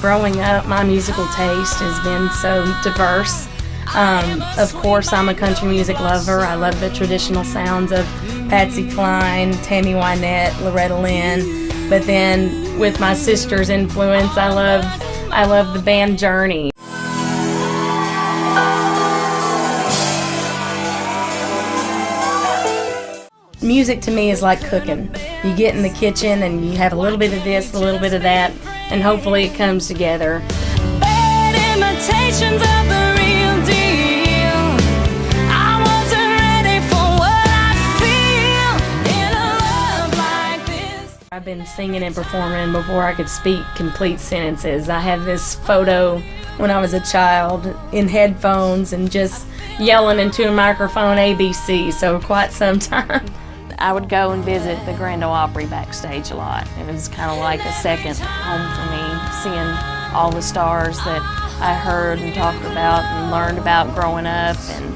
Growing up, my musical taste has been so diverse. Of course, I'm a country music lover. I love the traditional sounds of Patsy Cline, Tammy Wynette, Loretta Lynn. But then, with my sister's influence, I love the band Journey. Music to me is like cooking. You get in the kitchen and you have a little bit of this, a little bit of that, and hopefully it comes together. Bad imitations of the real deal. I wasn't ready for what I feel in a love like this. I've been singing and performing before I could speak complete sentences. I have this photo when I was a child in headphones and just yelling into a microphone ABC, so quite some time. I would go and visit the Grand Ole Opry backstage a lot. It was kind of like a second home for me, seeing all the stars that I heard and talked about and learned about growing up, and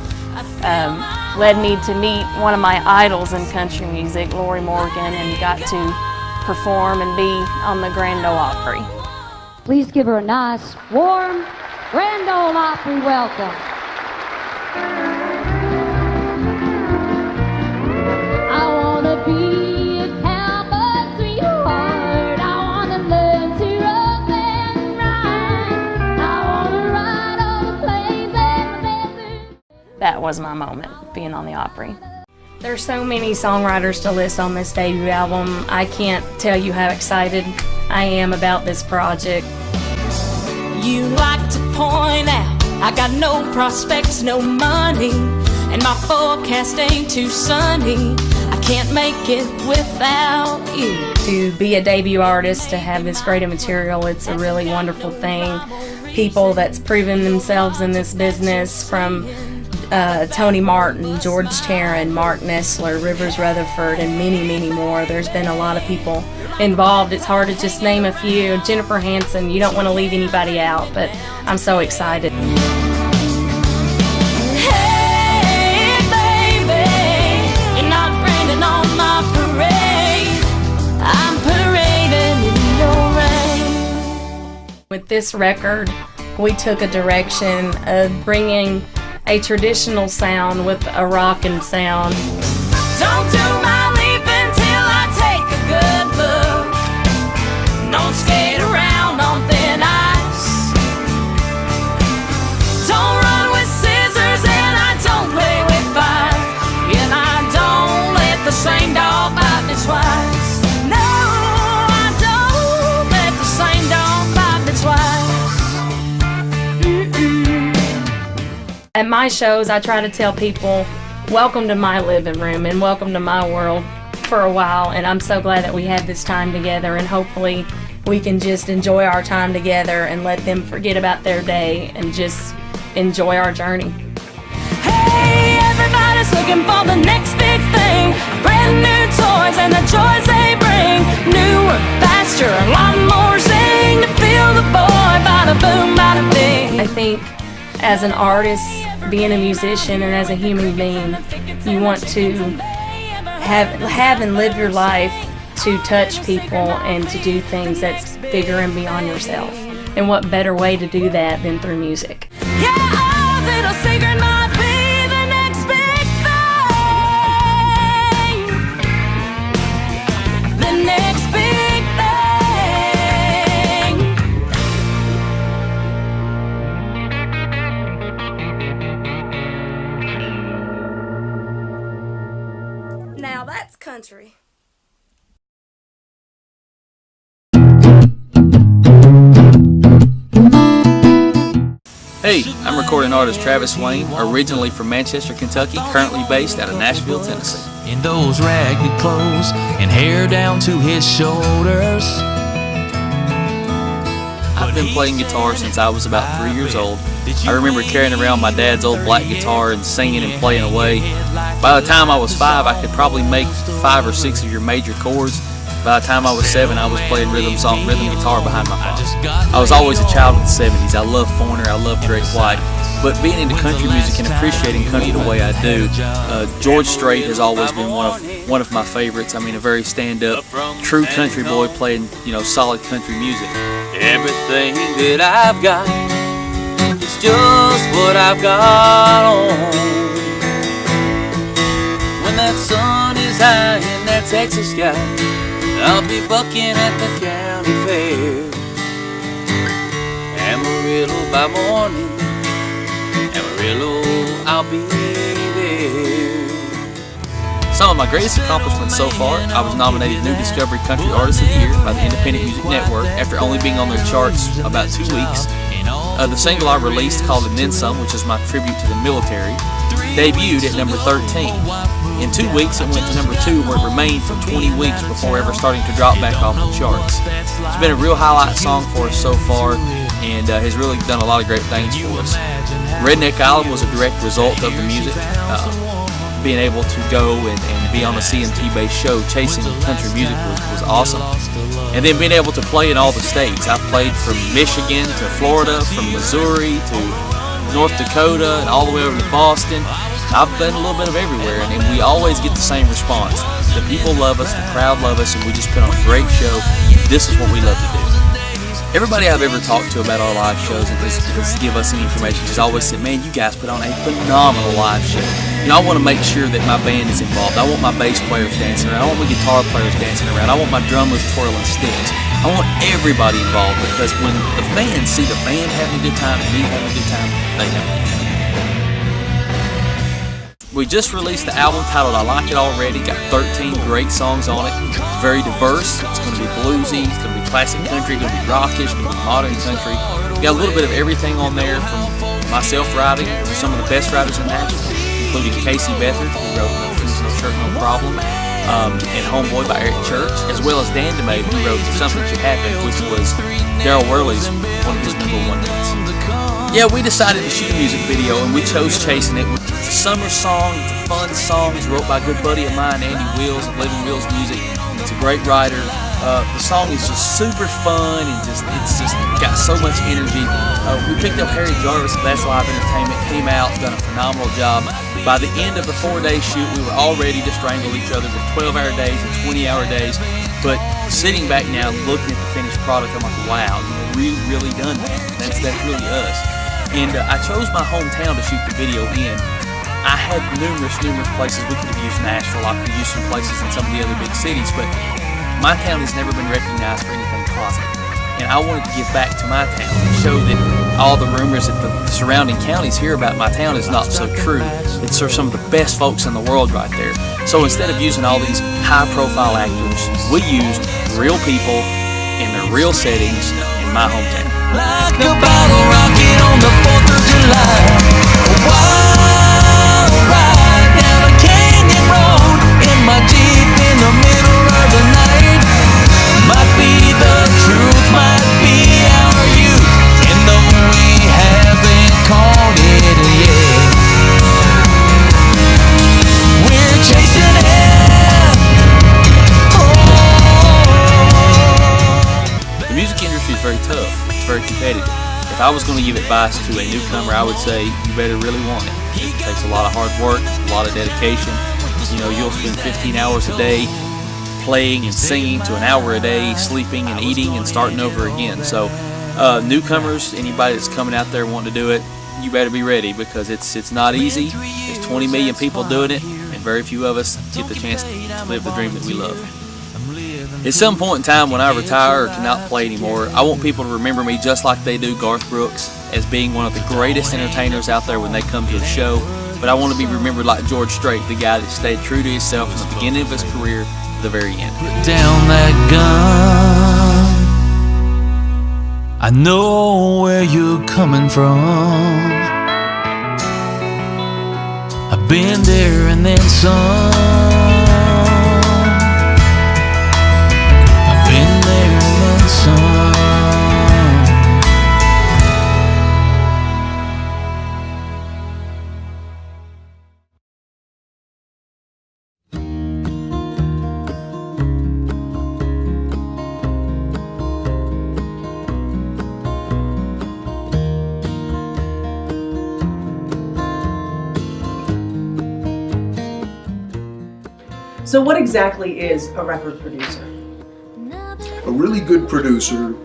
led me to meet one of my idols in country music, Lori Morgan, and got to perform and be on the Grand Ole Opry. Please give her a nice, warm Grand Ole Opry welcome. Be a cowboy sweetheart. I wanna learn to rope and ride. I wanna ride all the plains and the desert. That was my moment, being on the Opry. There's so many songwriters to list on this debut album. I can't tell you how excited I am about this project. You like to point out I got no prospects, no money, and my forecast ain't too sunny. I can't make it without you. To be a debut artist, to have this great material, it's a really wonderful thing. People that's proven themselves in this business, from Tony Martin, George Taryn, Mark Nessler, Rivers Rutherford, and many, many more. There's been a lot of people involved. It's hard to just name a few. Jennifer Hansen, you don't want to leave anybody out, but I'm so excited. With this record, we took a direction of bringing a traditional sound with a rockin' sound. Don't do my leaving till I take a good look. Don't skate around on thin ice. Don't run with scissors and I don't play with fire. And I don't let the same dog bite me twice. No, I don't let the same dog bite me twice. At my shows, I try to tell people, welcome to my living room and welcome to my world for a while, and I'm so glad that we had this time together, and hopefully we can just enjoy our time together and let them forget about their day and just enjoy our journey. Hey, everybody's looking for the next big thing. Brand new toys and the joys they bring. Newer, faster, a lot more zing. To feel the boy, bada boom, bada bing. I think as an artist, being a musician, and as a human being, you want to have and live your life to touch people and to do things that's bigger and beyond yourself. And what better way to do that than through music? Yeah, our little secret might be the next big thing. The next big thing. Now that's country. Hey, I'm recording artist Travis Wayne, originally from Manchester, Kentucky, currently based out of Nashville, Tennessee. In those ragged clothes and hair down to his shoulders. I've been playing guitar since I was about 3 years old. I remember carrying around my dad's old black guitar and singing and playing away. By the time I was 5, I could probably make 5 or 6 of your major chords. By the time I was 7, I was playing rhythm guitar behind my father. I was always a child of the 70s. I love Foreigner, I love Greg White. But being into country music and appreciating country the way I do, George Strait has always been one of my favorites. I mean, a very stand-up, true country boy playing, solid country music. Everything that I've got, it's just what I've got on. When that sun is high in that Texas sky, I'll be bucking at the county fair. Amarillo by morning, Amarillo, I'll be there. Some of my greatest accomplishments so far, I was nominated New Discovery Country Artist of the Year by the Independent Music Network after only being on their charts about 2 weeks. The single I released, called And Then Some, which is my tribute to the military, debuted at number 13. In 2 weeks it went to number 2, where it remained for 20 weeks before ever starting to drop back off the charts. It's been a real highlight song for us so far, and has really done a lot of great things for us. Redneck Island was a direct result of the music. Being able to go and be on a CMT-based show chasing country music was awesome. And then being able to play in all the states. I've played from Michigan to Florida, from Missouri to North Dakota, and all the way over to Boston. I've done a little bit of everywhere, and we always get the same response. The people love us, the crowd love us, and we just put on a great show. This is what we love to do. Everybody I've ever talked to about our live shows and just give us any information has always said, man, you guys put on a phenomenal live show. You know, I want to make sure that my band is involved. I want my bass players dancing around. I want my guitar players dancing around. I want my drummers twirling sticks. I want everybody involved, because when the fans see the band having a good time and me having a good time, they have a good time. We just released the album titled I Like It Already. Got 13 great songs on it. It's very diverse. It's going to be bluesy. It's going to be classic country. It's going to be rockish. It's going to be modern country. We got a little bit of everything on there, from myself writing to some of the best writers in Nashville, including Casey Beathard, who wrote No Shoes, No Shirt, No Problem, and Homeboy by Eric Church, as well as Dan DeMay, who wrote Something Should Happen, which was Darryl Worley's one of his #1 hits. Yeah, we decided to shoot a music video, and we chose Chasing It. It's a summer song, it's a fun song. It's wrote by a good buddy of mine, Andy Wills of Living Wills Music. He's a great writer. The song is just super fun, and it's just got so much energy. We picked up Harry Jarvis of That's Live Entertainment, came out, done a phenomenal job. By the end of the 4-day shoot, we were all ready to strangle each other with 12-hour days and 20-hour days. But sitting back now, looking at the finished product, I'm like, wow, we really done that. That's really us. And I chose my hometown to shoot the video in. I had numerous places. We could have used Nashville. I could have used some places in some of the other big cities, but my town has never been recognized for anything positive. And I wanted to give back to my town and show that all the rumors that the surrounding counties hear about my town is not so true. It's for some of the best folks in the world right there. So instead of using all these high-profile actors, we used real people in their real settings in my hometown. Like a bottle rocket on the 4th of July, a wild ride down a canyon road in my Jeep in the middle of the night. Might be the truth, might be our youth, and though we haven't caught it yet, we're chasing it. The music industry is very tough. Very competitive. If I was going to give advice to a newcomer, I would say you better really want it. It takes a lot of hard work, a lot of dedication. You know, you'll spend 15 hours a day playing and singing to an hour a day, sleeping and eating and starting over again. So newcomers, anybody that's coming out there wanting to do it, you better be ready, because it's not easy. There's 20 million people doing it, and very few of us get the chance to live the dream that we love. At some point in time, when I retire or cannot play anymore, I want people to remember me just like they do Garth Brooks, as being one of the greatest entertainers out there when they come to a show. But I want to be remembered like George Strait, the guy that stayed true to himself from the beginning of his career to the very end. Put down that gun. I know where you're coming from. I've been there and then some. So what exactly is a record producer? A really good producer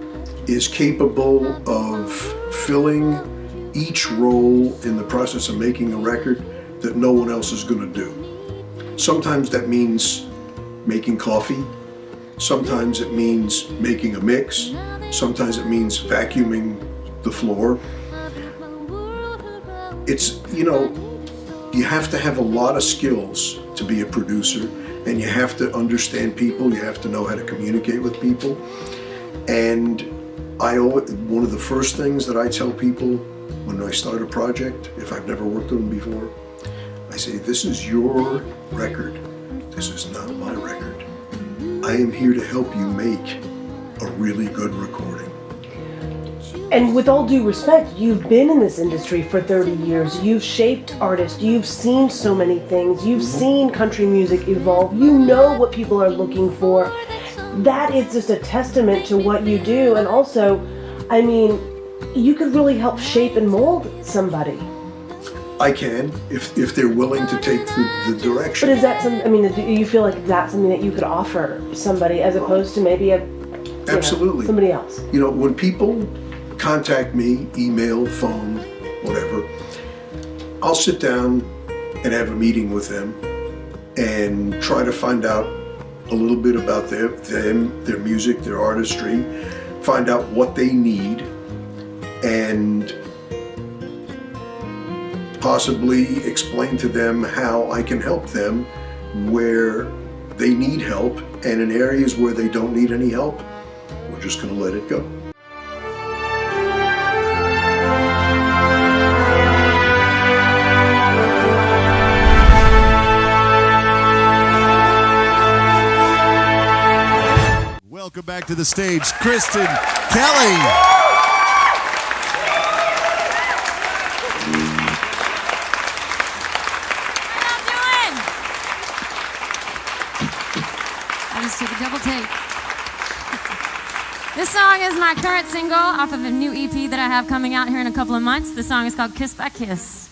is capable of filling each role in the process of making a record that no one else is going to do. Sometimes that means making coffee. Sometimes it means making a mix. Sometimes it means vacuuming the floor. It's, you have to have a lot of skills to be a producer, and you have to understand people, you have to know how to communicate with people. And one of the first things that I tell people when I start a project, if I've never worked with them before, I say, this is your record. This is not my record. I am here to help you make a really good recording. And with all due respect, you've been in this industry for 30 years. You've shaped artists. You've seen so many things. You've seen country music evolve. You know what people are looking for. That is just a testament to what you do. And also, I mean, you could really help shape and mold somebody. I can, if they're willing to take the direction. But is that something, I mean, do you feel like that's something that you could offer somebody as opposed to maybe Absolutely. Somebody else? When people contact me, email, phone, whatever, I'll sit down and have a meeting with them and try to find out a little bit about them, their music, their artistry, find out what they need, and possibly explain to them how I can help them where they need help, and in areas where they don't need any help, we're just going to let it go. Welcome back to the stage, Kristen Kelly. I just took a double take. This song is my current single off of a new EP that I have coming out here in a couple of months. The song is called Kiss by Kiss.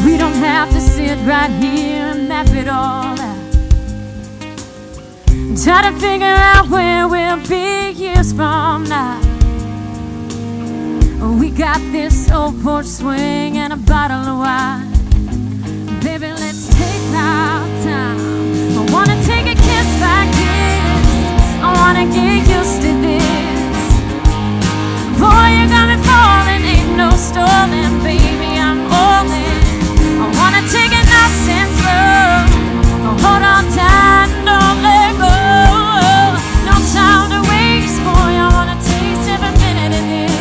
We don't have to sit right here and map it all out. Try to figure out where we'll be years from now. We got this old porch swing and a bottle of wine. Baby, let's take our time. I wanna take a kiss by kiss. I wanna get used to this. Boy, you got me falling, ain't no stalling. Baby, I'm all in. I wanna take it nice and slow. Hold on tight and don't let go. No time to waste, boy, I wanna taste every minute of this.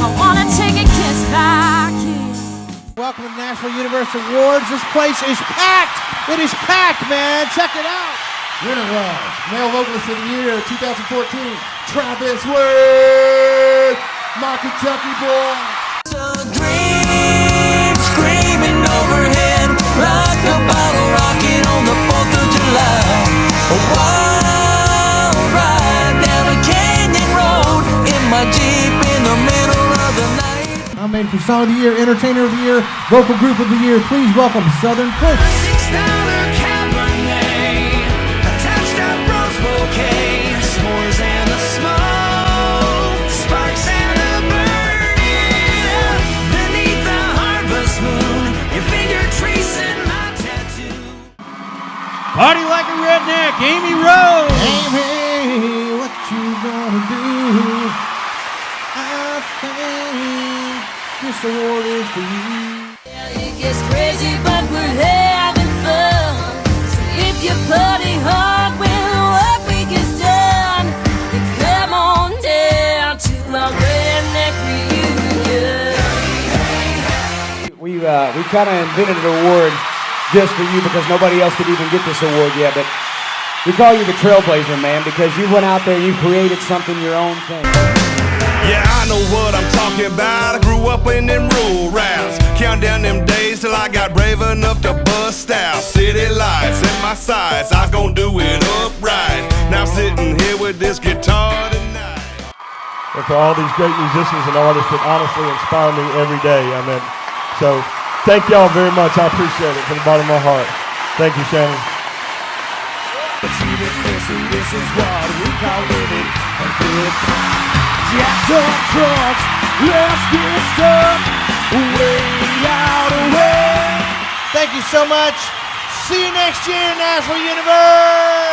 I wanna take a kiss by kiss. Welcome to the National Universe Awards. This place is packed. It is packed, man. Check it out. Winner was Male Vocalist of the Year 2014, Travis Wood, my Kentucky boy. A dream screaming overhead like a bottle rocket on the 4th of July. A wild ride down a canyon road in my Jeep in the middle of the night. Nominated for Song of the Year, Entertainer of the Year, Vocal Group of the Year. Please welcome Southern Push. $6 Cabernet, attached up rose bouquet, s'mores and a smoke, sparks and a burn. Beneath the harvest moon, your finger tracing my tattoo. Party like a redneck, Amy Rose. Amy, what you gonna do? I think this award is for you. It gets crazy, but we're having fun. So if you party hard when the work week is done, then come on down to my redneck reunion. We kind of invented an award just for you because nobody else could even get this award yet. But we call you the Trailblazer, man, because you went out there, you created something, your own thing. Yeah, I know what I'm talking about. I grew up in them rural routes. Count down them days till I got brave enough to bust out. City lights at my sides, I gon' do it upright. Now I'm sitting here with this guitar tonight. and for all these great musicians and artists that honestly inspire me every day. So thank y'all very much. I appreciate it from the bottom of my heart. Thank you, Shannon. This is what we call living a good time. Jacked up trucks, let's get stuck way out of way. Thank you so much. See you next year, Nashville Universe.